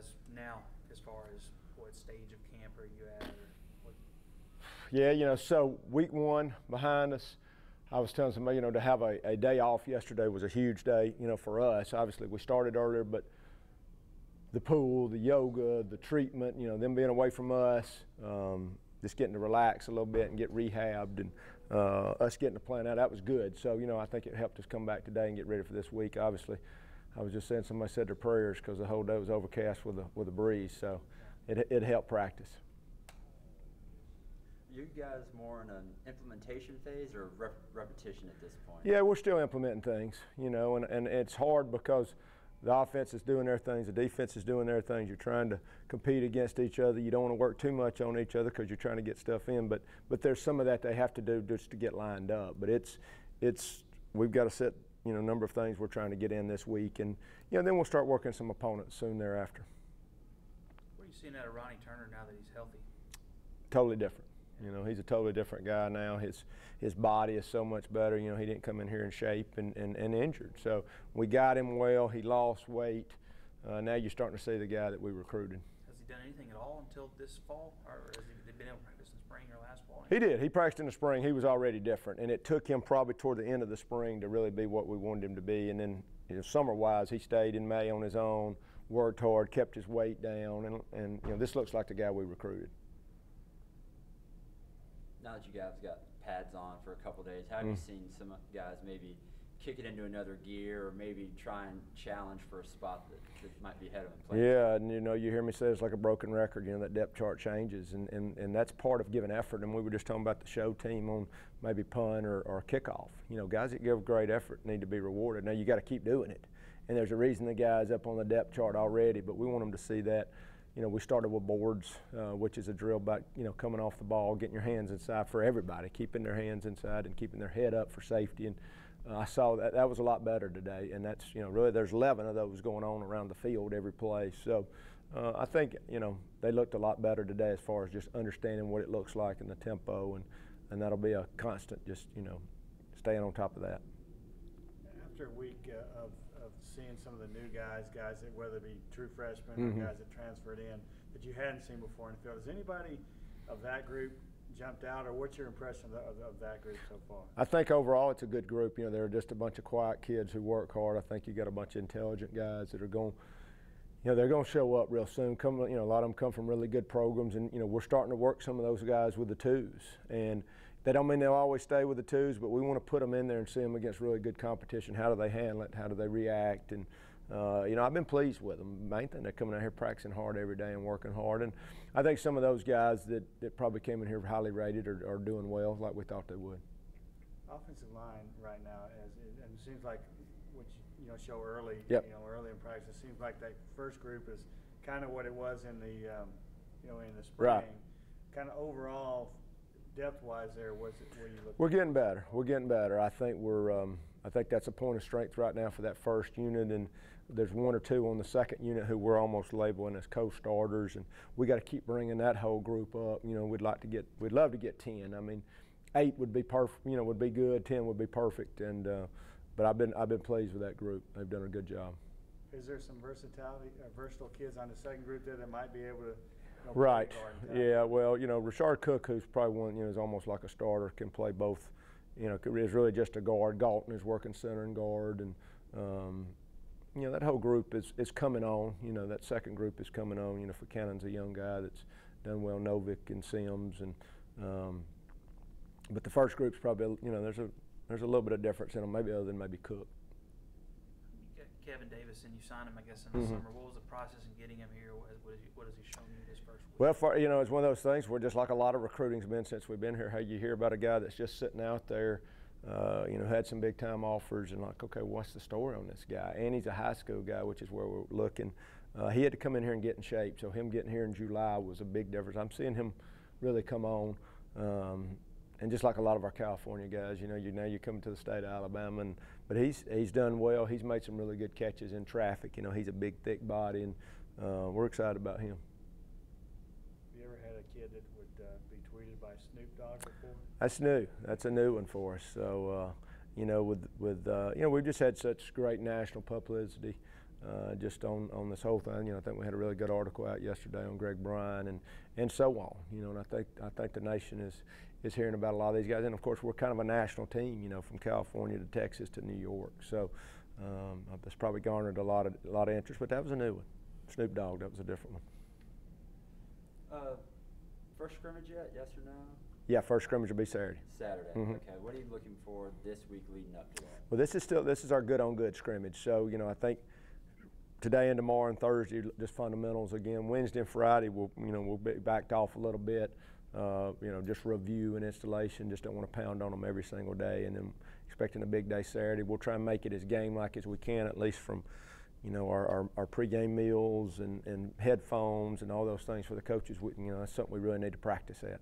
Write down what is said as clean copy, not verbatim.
guys now as far as what stage of camp are you at? Or what? Yeah, so week 1 behind us. I was telling somebody, to have a day off yesterday was a huge day, for us. Obviously, we started earlier, but the pool, the yoga, the treatment, them being away from us, just getting to relax a little bit and get rehabbed, and us getting to plan out, that was good. So, I think it helped us come back today and get ready for this week. Obviously, I was just saying somebody said their prayers because the whole day was overcast with a breeze, so it helped practice. Are you guys more in an implementation phase or repetition at this point? Yeah, we're still implementing things, and it's hard because the offense is doing their things, the defense is doing their things. You're trying to compete against each other. You don't want to work too much on each other because you're trying to get stuff in. But there's some of that they have to do just to get lined up. But we've got to set a number of things we're trying to get in this week, and then we'll start working some opponents soon thereafter. What are you seeing out of Ronnie Turner now that he's healthy? Totally different. He's a totally different guy now. His body is so much better. He didn't come in here in shape and injured. So we got him well. He lost weight. Now you're starting to see the guy that we recruited. Has he done anything at all until this fall? Or has he been able to practice in spring or last fall? He did. He practiced in the spring. He was already different. And it took him probably toward the end of the spring to really be what we wanted him to be. And then summer-wise, he stayed in May on his own, worked hard, kept his weight down. And this looks like the guy we recruited. Now that you guys got pads on for a couple of days, how have you seen some guys maybe kick it into another gear or maybe try and challenge for a spot that might be ahead of them? Yeah, and you hear me say it's like a broken record, that depth chart changes, and that's part of giving effort. And we were just talking about the show team on maybe punt or kickoff. Guys that give great effort need to be rewarded. Now you got to keep doing it, and there's a reason the guy's up on the depth chart already, but we want them to see that. We started with boards, which is a drill about, coming off the ball, getting your hands inside for everybody, keeping their hands inside and keeping their head up for safety. And I saw that was a lot better today. And that's, really there's 11 of those going on around the field every play. So I think, they looked a lot better today as far as just understanding what it looks like and the tempo. And that'll be a constant, just, staying on top of that. After a week of seeing some of the new guys that whether it be true freshmen or guys that transferred in that you hadn't seen before in the field, has anybody of that group jumped out, or what's your impression of that group so far? I think overall it's a good group. They're just a bunch of quiet kids who work hard. I think you got a bunch of intelligent guys that are going. They're going to show up real soon. A lot of them come from really good programs, and we're starting to work some of those guys with the twos. And that don't mean they'll always stay with the twos, but we want to put them in there and see them against really good competition. How do they handle it? How do they react? And I've been pleased with them. Main thing, they're coming out here practicing hard every day and working hard. And I think some of those guys that probably came in here highly rated are doing well, like we thought they would. Offensive line right now, and it seems like what you show early, early in practice. It seems like that first group is kind of what it was in the in the spring. Right. Kind of overall, depth-wise, where you look. We're getting better. We're getting better. I think I think that's a point of strength right now for that first unit, and there's one or two on the second unit who we're almost labeling as co-starters, and we got to keep bringing that whole group up. We'd love to get 10. I mean, 8 would be perfect. Would be good. 10 would be perfect, and but I've been pleased with that group. They've done a good job. Is there some versatile kids on the second group there that might be able to? Right. Yeah. Well, Rashard Cook, who's probably one, is almost like a starter, can play both. Is really just a guard. Galton is working center and guard, and that whole group is coming on. That second group is coming on. Cannon's a young guy that's done well. Novick and Sims, and but the first group's probably there's a little bit of difference in them, maybe other than maybe Cook. Kevin Davis, and you signed him, I guess, in the summer. What was the process in getting him here? What has he shown you this first week? Well, it's one of those things where just like a lot of recruiting's been since we've been here, how you hear about a guy that's just sitting out there, had some big time offers, and like, okay, what's the story on this guy? And he's a high school guy, which is where we're looking. He had to come in here and get in shape, so him getting here in July was a big difference. I'm seeing him really come on. And just like a lot of our California guys, you're coming to the state of Alabama, but he's done well. He's made some really good catches in traffic. He's a big, thick body, and we're excited about him. Have you ever had a kid that would be tweeted by Snoop Dogg before? That's new. That's a new one for us. So, we've just had such great national publicity. just on this whole thing. You know, I think we had a really good article out yesterday on Greg Bryan and so on. You know, and I think the nation is hearing about a lot of these guys. And of course, we're kind of a national team. You know, from California to Texas to New York. So that's probably garnered a lot of interest. But that was a new one. Snoop Dogg, that was a different one. First scrimmage yet? Yes or no? Yeah, first scrimmage will be Saturday. Saturday. Mhm. Okay. What are you looking for this week leading up to that? Well, this is our good on good scrimmage. So, you know, I think today and tomorrow and Thursday, just fundamentals again. Wednesday and Friday, we'll be backed off a little bit. You know, just review and installation. Just don't want to pound on them every single day. And then expecting a big day Saturday. We'll try and make it as game-like as we can, at least from, you know, our pregame meals and headphones and all those things for the coaches. You know, that's something we really need to practice at.